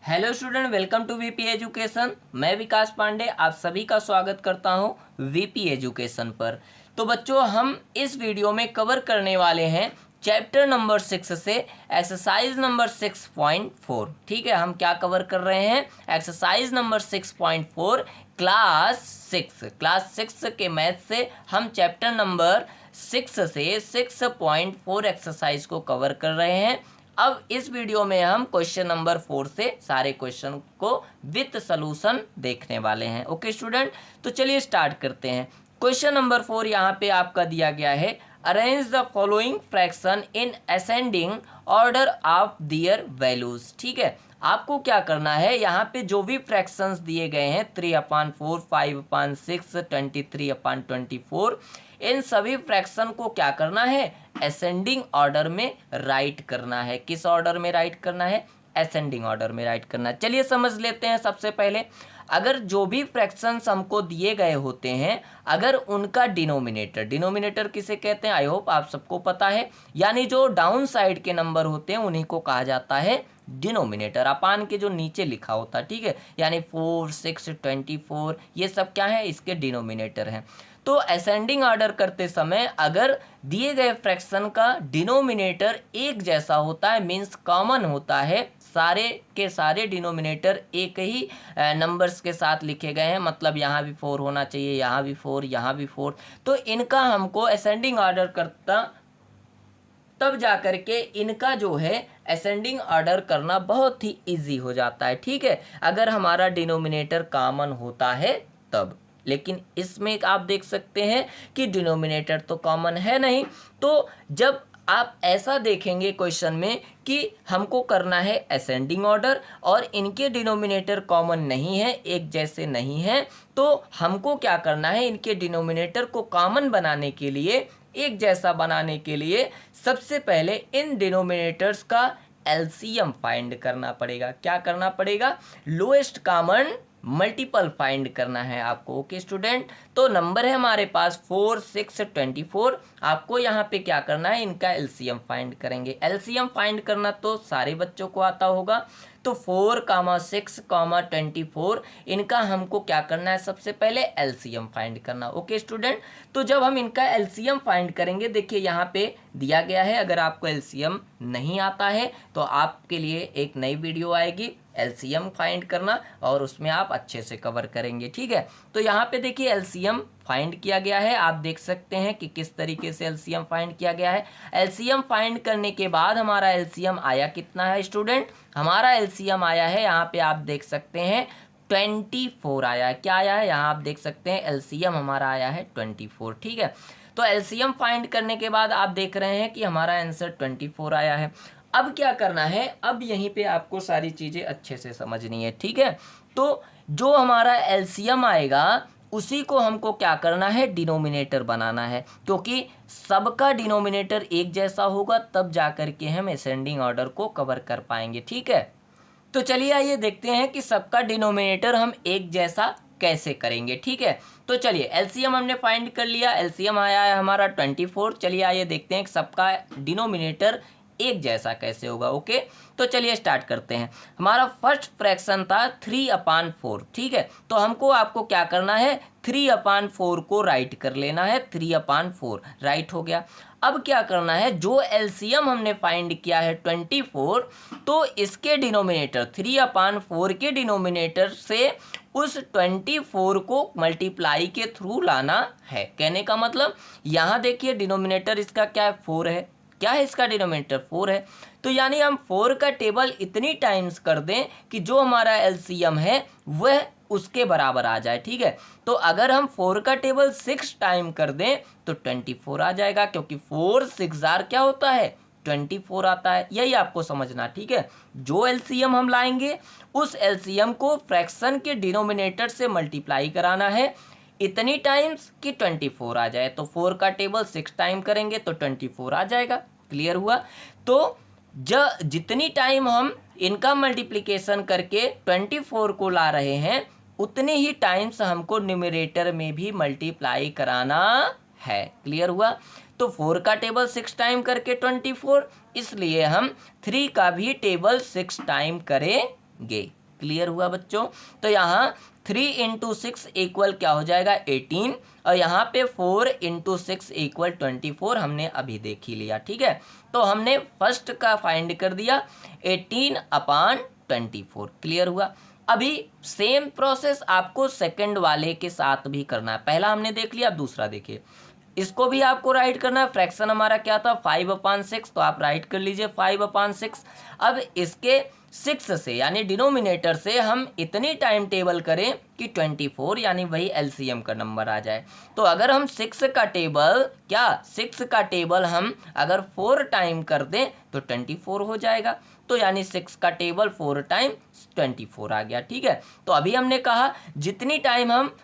Hello student, welcome to VP education. मैं विकास पांडे आप सभी का स्वागत करता हूं वीपी एजुकेशन पर। तो बच्चों, हम इस वीडियो में कवर करने वाले हैं चैप्टर नंबर 6 से एक्सरसाइज नंबर 6.4। ठीक है, हम क्या कवर कर रहे हैं? एक्सरसाइज नंबर 6.4 क्लास 6 के मैथ से हम चैप्टर नंबर 6 से 6.4 एक्सरसाइज को कवर कर रहे हैं। अब इस वीडियो में हम क्वेश्चन नंबर 4 से सारे क्वेश्चन को विथ सॉल्यूशन देखने वाले हैं। ओके स्टूडेंट, तो चलिए स्टार्ट करते हैं। क्वेश्चन नंबर 4 यहाँ पे आपका दिया गया है, arrange the following fraction in ascending order of their values. ठीक है, आपको क्या करना है, यहाँ पे जो भी फ्रैक्शंस दिए गए हैं 3/4, 5/6, 23/24, इन सभी फ्रैक्शन को क्या करना है, असेंडिंग ऑर्डर में राइट करना है। किस ऑर्डर में राइट करना है? असेंडिंग ऑर्डर में राइट करना है। चलिए समझ लेते हैं। सबसे पहले अगर जो भी फ्रैक्शंस हमको दिए गए होते हैं, अगर उनका डिनोमिनेटर किसे कहते हैं, आई होप आप सबको पता है, यानी जो डाउन साइड के नंबर होते हैं उन्हीं को कहा जाता है डिनोमिनेटर। अपान के जो नीचे लिखा होता है, ठीक है, यानी 4, 6, 24 ये सब क्या है, इसके डिनोमिनेटर हैं। तो असेंडिंग ऑर्डर करते समय अगर दिए गए फ्रैक्शन का डिनोमिनेटर एक जैसा होता है, मीन्स कॉमन होता है, सारे के सारे डिनोमिनेटर एक ही नंबर्स के साथ लिखे गए हैं, मतलब यहाँ भी 4 होना चाहिए, यहाँ भी 4, यहाँ भी 4, तो इनका हमको असेंडिंग ऑर्डर करता, तब जाकर के इनका जो है असेंडिंग ऑर्डर करना बहुत ही इजी हो जाता है। ठीक है, अगर हमारा डिनोमिनेटर कॉमन होता है तब। लेकिन इसमें आप देख सकते हैं कि डिनोमिनेटर तो कॉमन है नहीं। तो जब आप ऐसा देखेंगे क्वेश्चन में कि हमको करना है असेंडिंग ऑर्डर और इनके डिनोमिनेटर कॉमन नहीं है, एक जैसे नहीं है, तो हमको क्या करना है, इनके डिनोमिनेटर को कॉमन बनाने के लिए, एक जैसा बनाने के लिए सबसे पहले इन डिनोमिनेटर्स का एलसीएम फाइंड करना पड़ेगा। क्या करना पड़ेगा? लोएस्ट कॉमन मल्टीपल फाइंड करना है आपको। ओके स्टूडेंट, तो नंबर है हमारे पास 4, 6, 24। आपको यहाँ पे क्या करना है, इनका एलसीएम फाइंड करेंगे। एलसीएम फाइंड करना तो सारे बच्चों को आता होगा। तो 4, 6, 24 इनका हमको क्या करना है, सबसे पहले एलसीएम फाइंड करना। ओके स्टूडेंट, तो जब हम इनका एलसीएम फाइंड करेंगे, देखिए यहाँ पे दिया गया है, अगर आपको एलसीएम नहीं आता है तो आपके लिए एक नई वीडियो आएगी एलसीएम फाइंड करना, और उसमें आप अच्छे से कवर करेंगे। ठीक है, तो यहाँ पे देखिए एलसीएम फाइंड किया गया है, आप देख सकते हैं कि किस तरीके से एलसीएम फाइंड किया गया है। एलसीएम फाइंड करने के बाद हमारा एलसीएम आया कितना है स्टूडेंट? हमारा एलसीएम आया है, यहाँ पे आप देख सकते हैं 24 आया है। क्या आया है, यहाँ आप देख सकते हैं एलसीएम हमारा आया है 24। ठीक है, तो एलसीएम फाइंड करने के बाद आप देख रहे हैं कि हमारा आंसर 24 आया है। अब क्या करना है, अब यहीं पे आपको सारी चीज़ें अच्छे से समझनी है। ठीक है, तो जो हमारा एलसीएम आएगा उसी को हमको क्या करना है, डिनोमिनेटर बनाना है, क्योंकि सबका डिनोमिनेटर एक जैसा होगा तब जाकर के हम असेंडिंग ऑर्डर को कवर कर पाएंगे। ठीक है, तो चलिए आइए देखते हैं कि सबका डिनोमिनेटर हम एक जैसा कैसे करेंगे। ठीक है, तो चलिए एलसीएम हमने फाइंड कर लिया, एलसीएम आया है हमारा 24। चलिए आइए देखते हैं कि सबका डिनोमिनेटर एक जैसा कैसे होगा। ओके, तो चलिए स्टार्ट करते हैं। हमारा फर्स्ट फ्रैक्शन था 3/4। ठीक है, तो हमको आपको क्या करना है, 3/4 को राइट कर लेना है। 3/4 राइट हो गया। अब क्या करना है, जो एलसीएम हमने फाइंड किया है 24, तो इसके डिनोमिनेटर 3/4 के डिनोमिनेटर से उस 24 को मल्टीप्लाई के थ्रू लाना है। कहने का मतलब यहाँ देखिए डिनोमिनेटर इसका क्या है, 4 है। क्या है इसका डिनोमिनेटर, 4 है। तो यानी हम 4 का टेबल इतनी टाइम्स कर दें कि जो हमारा एलसीएम है वह उसके बराबर आ जाए। ठीक है, तो अगर हम 4 का टेबल 6 टाइम कर दें तो 24 आ जाएगा, क्योंकि 4 6 क्या होता है, 24 आता है। यही आपको समझना। ठीक है, जो एलसीएम हम लाएंगे उस एलसीएम को फ्रैक्शन के डिनोमिनेटर से मल्टीप्लाई कराना है इतनी टाइम्स कि 24 आ जाए। तो 4 का टेबल 6 टाइम करेंगे तो 24 आ जाएगा। क्लियर हुआ? तो जितनी टाइम हम इनका मल्टीप्लिकेशन करके 24 को ला रहे हैं उतने ही टाइम्स हमको न्यूमरेटर में भी मल्टीप्लाई कराना है। क्लियर हुआ? तो 4 का टेबल 6 टाइम करके 24, इसलिए हम 3 का भी टेबल 6 टाइम करेंगे। जाएंगे। क्लियर हुआ बच्चों? तो यहाँ 3 इंटू 6 इक्वल क्या हो जाएगा 18, और यहाँ पे 4 इंटू 6 इक्वल 24 हमने अभी देख ही लिया। ठीक है, तो हमने फर्स्ट का फाइंड कर दिया 18/24। क्लियर हुआ? अभी सेम प्रोसेस आपको सेकंड वाले के साथ भी करना है। पहला हमने देख लिया, अब दूसरा देखिए, इसको भी आपको राइट करना है। फ्रैक्शन हमारा क्या था 5/6, तो आप राइट कर लीजिए 5/6। अब इसके 6 से यानी डिनोमिनेटर से हम इतनी टाइम टेबल करें कि 24 यानी वही एलसीएम का नंबर आ जाए। तो अगर हम 6 का टेबल हम अगर 4 टाइम कर दें तो 24 हो जाएगा। तो यानी 6 का टेबल 4 टाइम 24 आ गया। ठीक है, तो अभी हमने कहा जितनी टाइम हम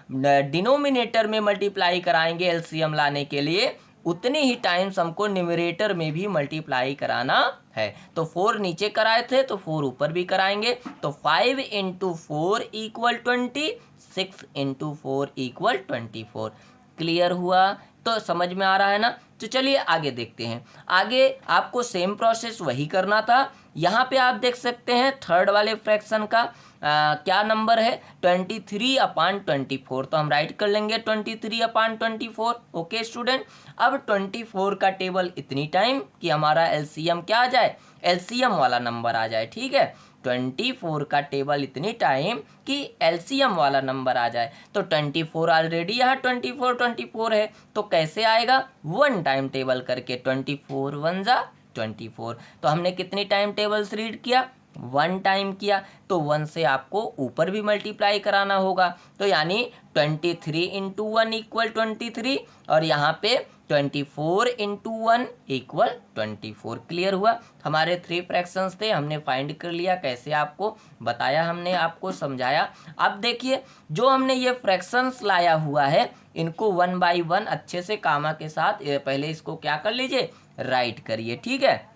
डिनोमिनेटर में मल्टीप्लाई कराएंगे एलसीएम लाने के लिए, उतनी ही टाइम्स हमको न्यूमरेटर में भी मल्टीप्लाई कराना है। तो 4 नीचे कराए थे तो 4 ऊपर भी कराएंगे। तो 5 into 4 equal 20, 6 into 4 equal 24। Clear हुआ? तो समझ में आ रहा है ना? तो चलिए आगे देखते हैं। आगे आपको सेम प्रोसेस वही करना था। यहाँ पे आप देख सकते हैं थर्ड वाले फ्रैक्शन का क्या नंबर है 23/24। तो हम राइट कर लेंगे 23/24। ओके स्टूडेंट, अब 24 का टेबल इतनी टाइम कि हमारा एलसीएम क्या आ जाए, एलसीएम वाला नंबर आ जाए। ठीक है, 24 का टेबल इतनी टाइम कि एलसीएम वाला नंबर आ जाए। तो 24 ऑलरेडी यहाँ 24 है, तो कैसे आएगा 1 टाइम टेबल करके 24 1 जा 24। तो हमने कितनी टाइम टेबल्स रीड किया 1 टाइम किया, तो 1 से आपको ऊपर भी मल्टीप्लाई कराना होगा। तो यानी 23 इंटू 1 इक्वल 23, और यहाँ पे 24 इंटू 1 इक्वल 24। क्लियर हुआ? हमारे 3 फ्रैक्शंस थे, हमने फाइंड कर लिया, कैसे आपको बताया, हमने आपको समझाया। अब देखिए जो हमने ये फ्रैक्शंस लाया हुआ है इनको 1 बाई 1 अच्छे से कामा के साथ पहले इसको क्या कर लीजिए राइट करिए। ठीक है,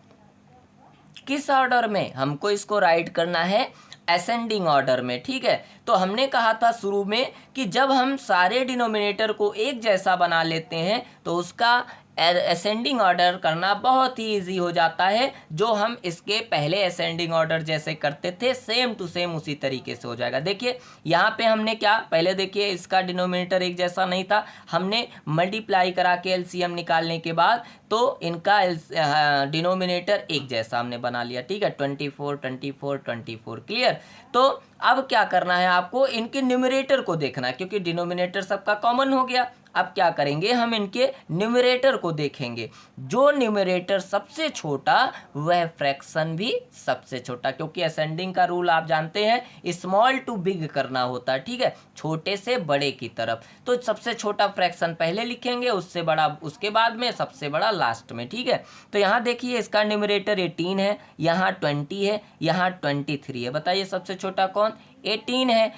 किस ऑर्डर में हमको इसको राइट करना है, असेंडिंग ऑर्डर में। ठीक है, तो हमने कहा था शुरू में कि जब हम सारे डिनोमिनेटर को एक जैसा बना लेते हैं तो उसका असेंडिंग ऑर्डर करना बहुत ही इजी हो जाता है। जो हम इसके पहले असेंडिंग ऑर्डर जैसे करते थे सेम टू सेम उसी तरीके से हो जाएगा। देखिए यहाँ पे हमने क्या पहले देखिए इसका डिनोमिनेटर एक जैसा नहीं था, हमने मल्टीप्लाई करा के एलसीएम निकालने के बाद तो इनका डिनोमिनेटर एक जैसा हमने बना लिया। ठीक है, 24 24 24। क्लियर? तो अब क्या करना है आपको, इनके न्यूमरेटर को देखना है क्योंकि डिनोमिनेटर सबका कॉमन हो गया। अब क्या करेंगे, हम इनके न्यूमरेटर को देखेंगे। जो न्यूमरेटर सबसे छोटा वह फ्रैक्शन भी सबसे छोटा, क्योंकि असेंडिंग का रूल आप जानते हैं स्मॉल टू बिग करना होता है। ठीक है, छोटे से बड़े की तरफ। तो सबसे छोटा फ्रैक्शन पहले लिखेंगे, उससे बड़ा उसके बाद में, सबसे बड़ा लास्ट में। ठीक है, तो यहाँ देखिए इसका न्यूमरेटर 18 है, यहाँ 20 है, यहाँ 23 है। बताइए सबसे छोटा कौन, 18 है।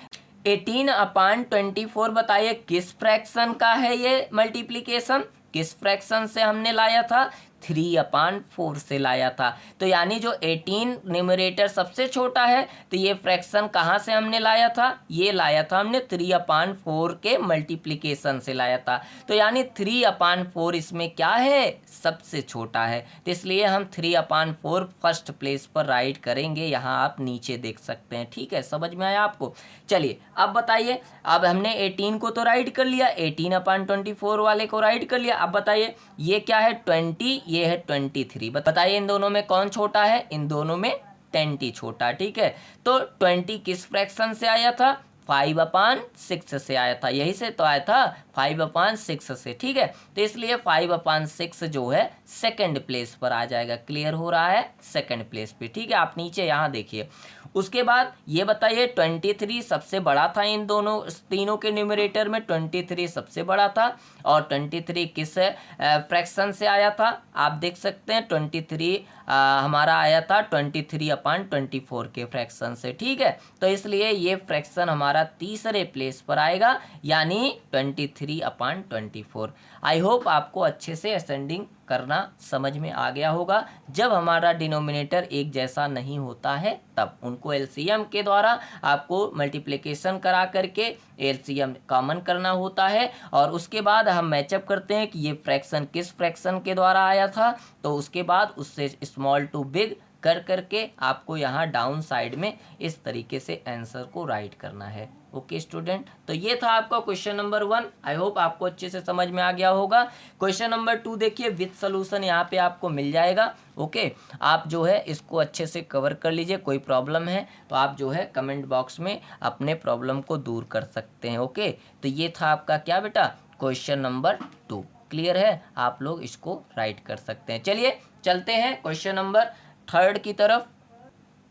18/24 बताइए किस फ्रैक्शन का है ये मल्टीप्लिकेशन, किस फ्रैक्शन से हमने लाया था, 3/4 से लाया था। तो यानी जो 18 न्यूमरेटर सबसे छोटा है, तो ये फ्रैक्शन कहाँ से हमने लाया था, ये लाया था हमने 3/4 के मल्टीप्लिकेशन से लाया था। तो यानी 3/4 इसमें क्या है, सबसे छोटा है, तो इसलिए हम 3/4 फर्स्ट प्लेस पर राइट करेंगे। यहाँ आप नीचे देख सकते हैं। ठीक है, समझ में आया आपको? चलिए अब बताइए, अब हमने 18 को तो राइट कर लिया, 18/24 वाले को राइट कर लिया। अब बताइए ये क्या है 20, ये है 23। बताइए इन दोनों में कौन छोटा है, इन दोनों में 20 छोटा। ठीक है, तो 20 किस फ्रैक्शन से आया था, 5/6 से आया था, यही से तो आया था 5/6 से। ठीक है, तो इसलिए 5/6 जो है सेकंड प्लेस पर आ जाएगा। क्लियर हो रहा है, सेकंड प्लेस पे। ठीक है, आप नीचे यहाँ देखिए। उसके बाद ये बताइए 23 सबसे बड़ा था, इन दोनों तीनों के न्यूमरेटर में 23 सबसे बड़ा था। और 23 किस फ्रैक्शन से आया था, आप देख सकते हैं 23 हमारा आया था 23/24 के फ्रैक्शन से। ठीक है, तो इसलिए ये फ्रैक्शन हमारा तीसरे प्लेस पर आएगा, यानी 23/24। आई होप आपको अच्छे से असेंडिंग करना समझ में आ गया होगा। जब हमारा डिनोमिनेटर एक जैसा नहीं होता है तब उनको एलसीएम के द्वारा आपको मल्टीप्लिकेशन करा करके एलसीएम कॉमन करना होता है, और उसके बाद हम मैचअप करते हैं कि ये फ्रैक्शन किस फ्रैक्शन के द्वारा आया था, तो उसके बाद उससे स्मॉल टू बिग कर करके आपको यहाँ डाउन साइड में इस तरीके से आंसर को राइट करना है। ओके स्टूडेंट, तो ये था आपका क्वेश्चन नंबर 1। आई होप आपको अच्छे से समझ में आ गया होगा। क्वेश्चन नंबर 2 देखिए, विथ सोल्यूशन यहाँ पे आपको मिल जाएगा। ओके, आप जो है इसको अच्छे से कवर कर लीजिए। कोई प्रॉब्लम है तो आप जो है कमेंट बॉक्स में अपने प्रॉब्लम को दूर कर सकते हैं। ओके, तो ये था आपका क्या बेटा, क्वेश्चन नंबर 2। क्लियर है, आप लोग इसको राइट कर सकते हैं। चलिए चलते हैं क्वेश्चन नंबर 3 की तरफ।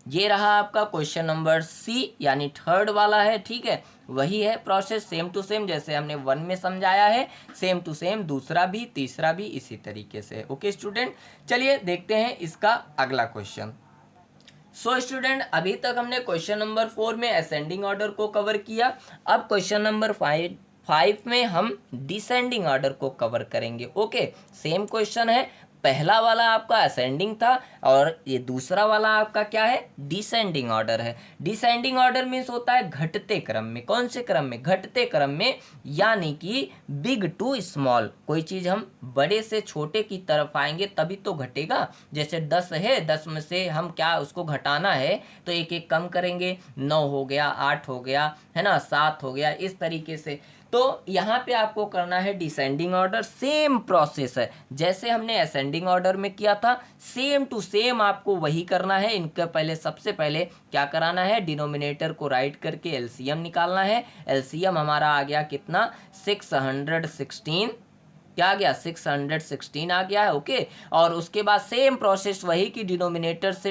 ये रहा आपका क्वेश्चन नंबर सी, यानी 3 वाला है। ठीक है, वही है प्रोसेस, सेम टू सेम जैसे हमने 1 में समझाया है, सेम टू सेम दूसरा भी तीसरा भी इसी तरीके से। ओके स्टूडेंट, चलिए देखते हैं इसका अगला क्वेश्चन। सो स्टूडेंट, अभी तक हमने क्वेश्चन नंबर 4 में असेंडिंग ऑर्डर को कवर किया। अब क्वेश्चन नंबर 5 में हम डिसेंडिंग ऑर्डर को कवर करेंगे। ओके, सेम क्वेश्चन है। पहला वाला आपका असेंडिंग था और ये दूसरा वाला आपका क्या है, डिसेंडिंग ऑर्डर है। डिसेंडिंग ऑर्डर मीन्स होता है घटते क्रम में। कौन से क्रम में, घटते क्रम में, यानी कि बिग टू स्मॉल। कोई चीज़ हम बड़े से छोटे की तरफ आएंगे तभी तो घटेगा। जैसे 10 है, 10 में से हम क्या उसको घटाना है तो एक एक कम करेंगे, 9 हो गया, 8 हो गया, है ना, 7 हो गया, इस तरीके से। तो यहाँ पे आपको करना है डिसेंडिंग ऑर्डर। सेम प्रोसेस है जैसे हमने असेंडिंग ऑर्डर में किया था, सेम टू सेम आपको वही करना है। इनका पहले सबसे पहले क्या कराना है, डिनोमिनेटर को राइट करके एलसीएम निकालना है। एलसीएम हमारा आ गया कितना, 616। क्या आ गया, 616 आ गया है। ओके, और उसके बाद सेम प्रोसेस वही कि डिनोमिनेटर से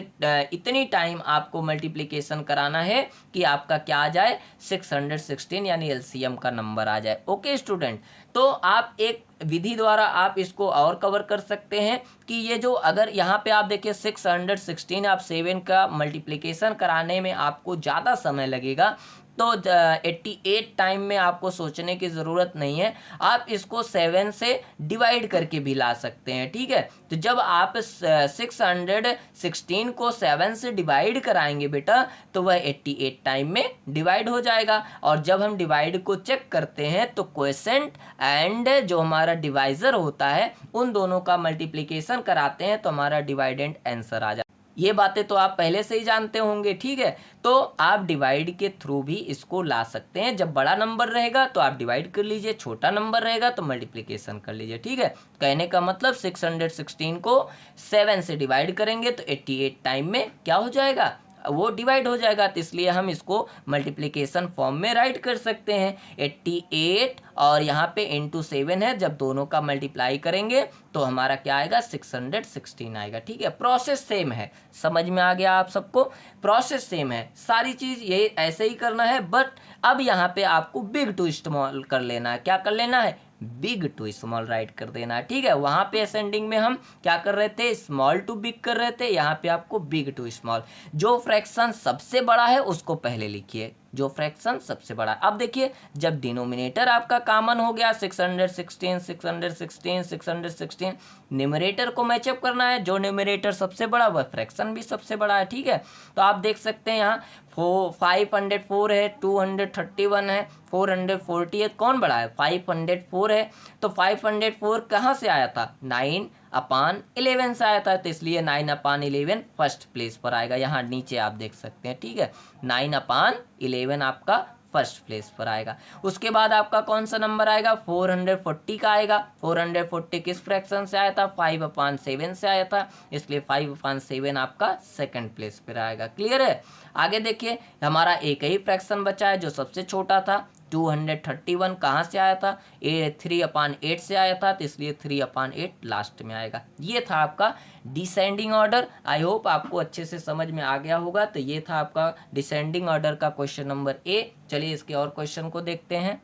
इतनी टाइम आपको मल्टीप्लिकेशन कराना है कि आपका क्या आ जाए, 616, यानी एलसीएम का नंबर आ जाए। ओके स्टूडेंट, तो आप एक विधि द्वारा आप इसको और कवर कर सकते हैं कि ये जो, अगर यहाँ पे आप देखिए 616, आप 7 का मल्टीप्लिकेशन कराने में आपको ज़्यादा समय लगेगा, तो 88 टाइम में आपको सोचने की ज़रूरत नहीं है। आप इसको 7 से डिवाइड करके भी ला सकते हैं। ठीक है, तो जब आप 616 को 7 से डिवाइड कराएंगे बेटा, तो वह 88 टाइम में डिवाइड हो जाएगा। और जब हम डिवाइड को चेक करते हैं तो क्वोशेंट एंड जो हमारा डिवाइज़र होता है, उन दोनों का मल्टीप्लिकेशन कराते हैं तो हमारा डिवाइडेंड आंसर आ जाता है। ये बातें तो आप पहले से ही जानते होंगे। ठीक है, तो आप डिवाइड के थ्रू भी इसको ला सकते हैं। जब बड़ा नंबर रहेगा तो आप डिवाइड कर लीजिए, छोटा नंबर रहेगा तो मल्टीप्लिकेशन कर लीजिए। ठीक है, कहने का मतलब 616 को 7 से डिवाइड करेंगे तो 88 टाइम में क्या हो जाएगा, वो डिवाइड हो जाएगा। तो इसलिए हम इसको मल्टीप्लिकेशन फॉर्म में राइट कर सकते हैं। 88 और यहाँ पे इंटू 7 है, जब दोनों का मल्टीप्लाई करेंगे तो हमारा क्या आएगा, 616 आएगा। ठीक है, प्रोसेस सेम है। समझ में आ गया आप सबको, प्रोसेस सेम है, सारी चीज़ ये ऐसे ही करना है। बट अब यहाँ पे आपको बिग टू स्मॉल कर लेना है। क्या कर लेना है, बिग टू स्मॉल राइट कर देना है। ठीक है, वहाँ पे असेंडिंग में हम क्या कर रहे थे, स्मॉल टू बिग कर रहे थे, यहाँ पे आपको बिग टू स्मॉल। जो फ्रैक्शन सबसे बड़ा है उसको पहले लिखिए, जो फ्रैक्शन सबसे बड़ा। अब देखिए, जब डिनोमिनेटर आपका कॉमन हो गया 616 616 616, न्यूमरेटर को मैचअप करना है। जो न्यूमरेटर सबसे बड़ा वह फ्रैक्शन भी सबसे बड़ा है। ठीक है, तो आप देख सकते हैं यहाँ 504 है, 231 है, 440 है, कौन बड़ा है, 504 है। तो 504 कहाँ से आया था, 9/11 से आया था, तो इसलिए 9/11 फर्स्ट प्लेस पर आएगा। यहाँ नीचे आप देख सकते हैं। ठीक है, 9/11 आपका फर्स्ट प्लेस पर आएगा। उसके बाद आपका कौन सा नंबर आएगा, 440 का आएगा। 440 किस फ्रैक्शन से आया था, 5/7 से आया था, इसलिए 5/7 आपका सेकंड प्लेस पर आएगा। क्लियर है, आगे देखिए, हमारा एक ही फ्रैक्शन बचा है जो सबसे छोटा था। 231 कहाँ से आया था, 3/8 से आया था, तो इसलिए 3/8 लास्ट में आएगा। ये था आपका डिसेंडिंग ऑर्डर। आई होप आपको अच्छे से समझ में आ गया होगा। तो ये था आपका डिसेंडिंग ऑर्डर का क्वेश्चन नंबर ए। चलिए इसके और क्वेश्चन को देखते हैं।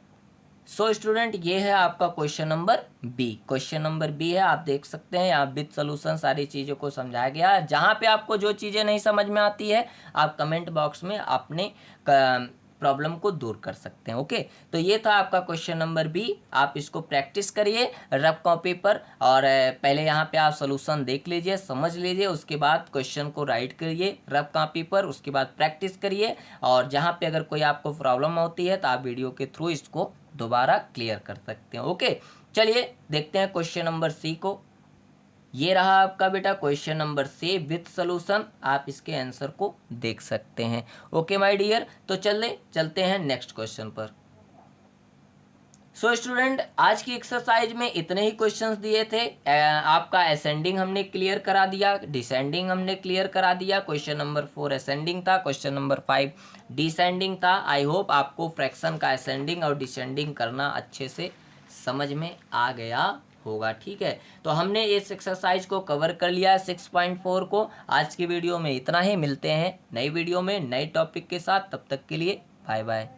सो स्टूडेंट, ये है आपका question number B. Question number B है, आप देख सकते हैं यहाँ विद सॉल्यूशन सारी चीज़ों को समझाया गया है। जहाँ पे आपको जो चीज़ें नहीं समझ में आती है, आप कमेंट बॉक्स में अपने प्रॉब्लम को दूर कर सकते हैं। ओके, तो ये था आपका क्वेश्चन नंबर बी। आप इसको प्रैक्टिस करिए रफ कॉपी पर, और पहले यहाँ पे आप सॉल्यूशन देख लीजिए, समझ लीजिए, उसके बाद क्वेश्चन को राइट करिए रफ कॉपी पर, उसके बाद प्रैक्टिस करिए। और जहाँ पे अगर कोई आपको प्रॉब्लम होती है तो आप वीडियो के थ्रू इसको दोबारा क्लियर कर सकते हैं। ओके, चलिए देखते हैं क्वेश्चन नंबर सी को। ये रहा आपका बेटा क्वेश्चन नंबर से विथ सॉल्यूशन, आप इसके आंसर को देख सकते हैं। ओके माय डियर, तो चलते हैं नेक्स्ट क्वेश्चन पर। सो स्टूडेंट, आज की एक्सरसाइज में इतने ही क्वेश्चंस दिए थे। आपका असेंडिंग हमने क्लियर करा दिया, डिसेंडिंग हमने क्लियर करा दिया। क्वेश्चन नंबर 4 असेंडिंग था, क्वेश्चन नंबर 5 डिसेंडिंग था। आई होप आपको फ्रैक्शन का असेंडिंग और डिसेंडिंग करना अच्छे से समझ में आ गया होगा। ठीक है, तो हमने इस एक्सरसाइज को कवर कर लिया 6.4 को। आज की वीडियो में इतना ही, मिलते हैं नई वीडियो में नए टॉपिक के साथ। तब तक के लिए बाय बाय।